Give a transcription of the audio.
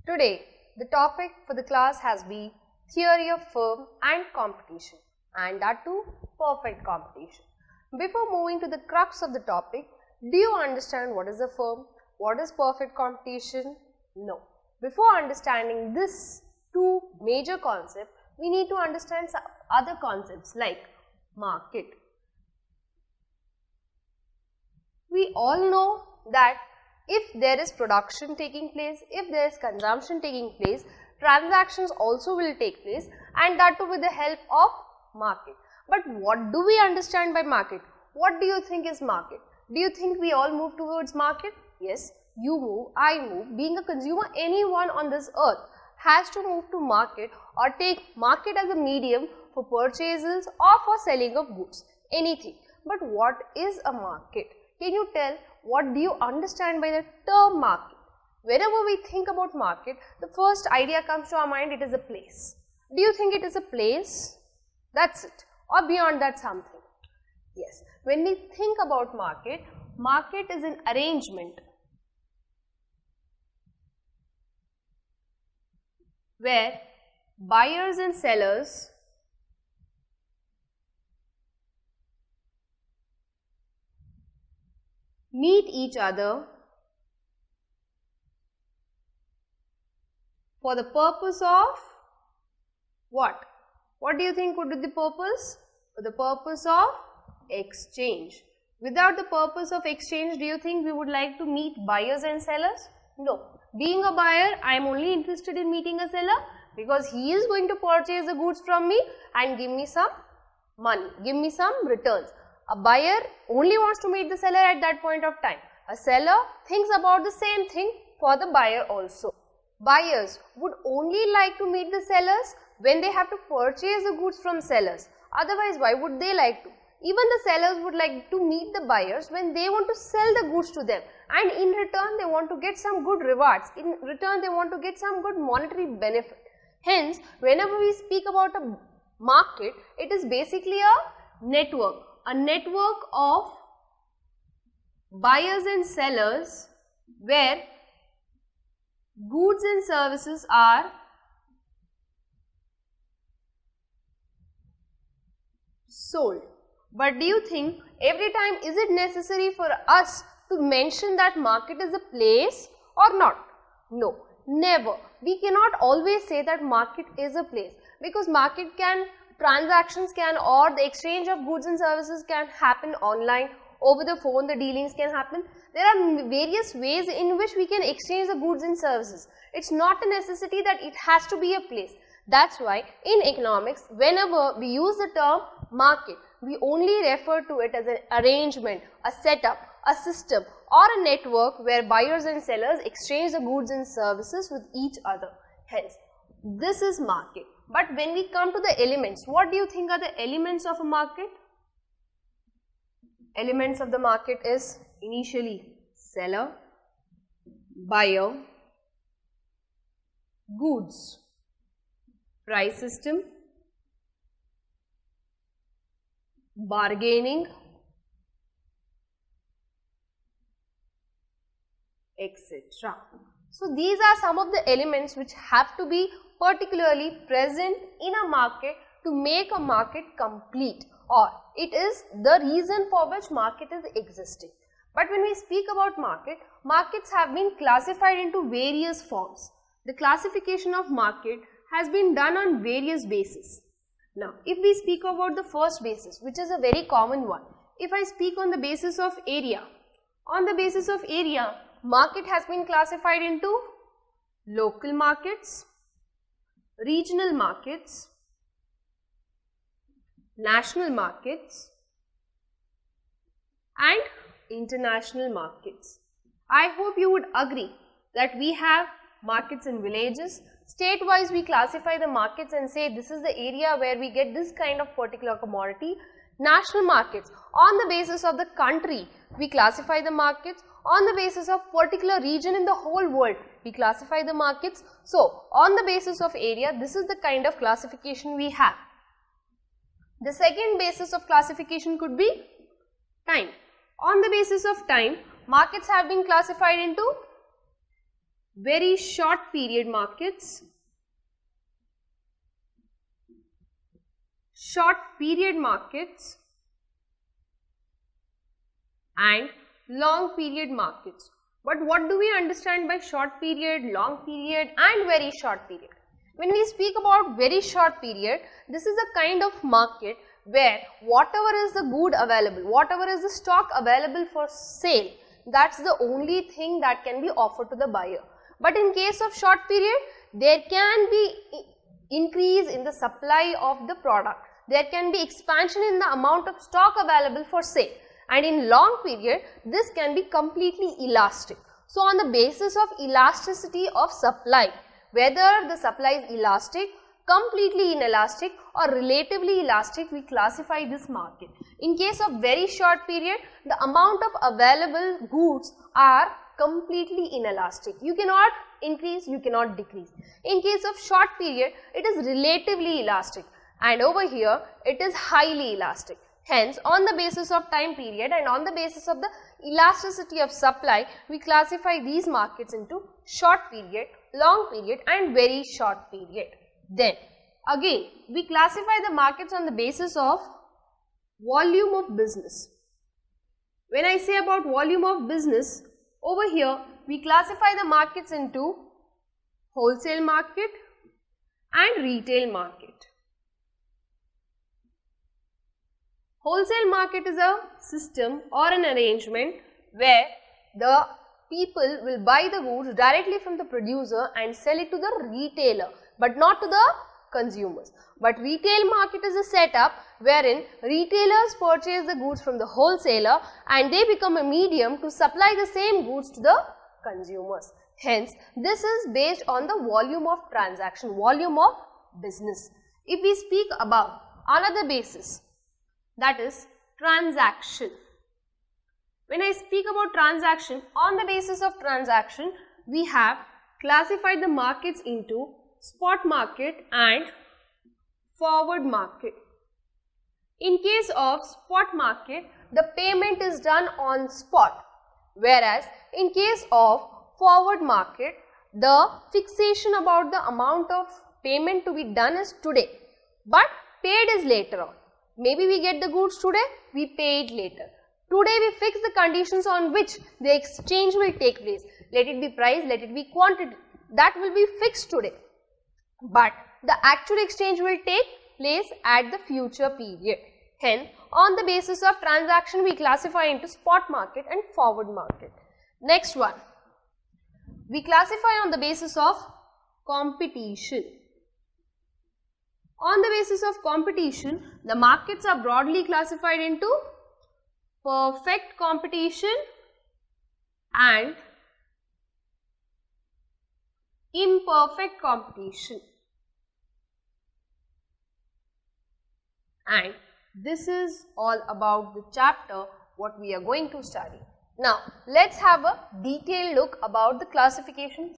Today, the topic for the class has been theory of firm and competition, and that too perfect competition. Before moving to the crux of the topic, do you understand what is a firm? What is perfect competition? No. Before understanding this two major concepts, we need to understand some other concepts like market. We all know that if there is production taking place, if there is consumption taking place, transactions also will take place, and that too with the help of market. But what do we understand by market? What do you think is market? Do you think we all move towards market? Yes, you move, I move. Being a consumer, anyone on this earth has to move to market or take market as a medium for purchases or for selling of goods, anything. But what is a market? Can you tell what do you understand by the term market? Whenever we think about market, the first idea comes to our mind, it is a place. Do you think it is a place? That's it. Or beyond that something? Yes. When we think about market, market is an arrangement where buyers and sellers meet each other for the purpose of what? What do you think would be the purpose? For the purpose of exchange. Without the purpose of exchange, do you think we would like to meet buyers and sellers? No. Being a buyer, I am only interested in meeting a seller because he is going to purchase the goods from me and give me some money, give me some returns. A buyer only wants to meet the seller at that point of time. A seller thinks about the same thing for the buyer also. Buyers would only like to meet the sellers when they have to purchase the goods from sellers. Otherwise, why would they like to? Even the sellers would like to meet the buyers when they want to sell the goods to them, and in return they want to get some good rewards. In return they want to get some good monetary benefit. Hence, whenever we speak about a market, it is basically a network of buyers and sellers where goods and services are sold. But do you think every time is it necessary for us to mention that market is a place or not? No, never. We cannot always say that market is a place, because market transactions can, or the exchange of goods and services can happen online, over the phone the dealings can happen. There are various ways in which we can exchange the goods and services. It's not a necessity that it has to be a place. That's why in economics, whenever we use the term market, we only refer to it as an arrangement, a setup, a system or a network where buyers and sellers exchange the goods and services with each other. Hence, this is market. But when we come to the elements, what do you think are the elements of a market? Elements of the market is initially seller, buyer, goods, price system, bargaining, etc. So, these are some of the elements which have to be particularly present in a market to make a market complete, or it is the reason for which market is existing. But when we speak about market, markets have been classified into various forms. The classification of market has been done on various bases. Now, if we speak about the first basis, which is a very common one, if I speak on the basis of area, market has been classified into local markets, regional markets, national markets and international markets. I hope you would agree that we have markets in villages. State-wise, we classify the markets and say this is the area where we get this kind of particular commodity. National markets, on the basis of the country, we classify the markets. On the basis of particular region in the whole world, we classify the markets. So, on the basis of area, this is the kind of classification we have. The second basis of classification could be time. On the basis of time, markets have been classified into very short period markets, short period markets and long period markets. But what do we understand by short period, long period and very short period? When we speak about very short period, this is a kind of market where whatever is the good available, whatever is the stock available for sale, that's the only thing that can be offered to the buyer. But in case of short period, there can be increase in the supply of the product. There can be expansion in the amount of stock available for sale. And in long period, this can be completely elastic. So, on the basis of elasticity of supply, whether the supply is elastic, completely inelastic or relatively elastic, we classify this market. In case of very short period, the amount of available goods are completely inelastic. You cannot increase, you cannot decrease. In case of short period, it is relatively elastic, and over here it is highly elastic. Hence, on the basis of time period and on the basis of the elasticity of supply, we classify these markets into short period, long period and very short period. Then again, we classify the markets on the basis of volume of business. When I say about volume of business, over here we classify the markets into wholesale market and retail market. Wholesale market is a system or an arrangement where the people will buy the goods directly from the producer and sell it to the retailer, but not to the consumers. But retail market is a setup wherein retailers purchase the goods from the wholesaler and they become a medium to supply the same goods to the consumers. Hence, this is based on the volume of transaction, volume of business. If we speak about another basis, that is transaction. When I speak about transaction, on the basis of transaction, we have classified the markets into spot market and forward market. In case of spot market, the payment is done on spot, whereas in case of forward market, the fixation about the amount of payment to be done is today, but paid is later on. Maybe we get the goods today, we pay it later. Today we fix the conditions on which the exchange will take place. Let it be price, let it be quantity. That will be fixed today. But the actual exchange will take place at the future period. Hence, on the basis of transaction, we classify into spot market and forward market. Next one, we classify on the basis of competition. On the basis of competition, the markets are broadly classified into perfect competition and imperfect competition. And this is all about the chapter what we are going to study. Now, let's have a detailed look about the classification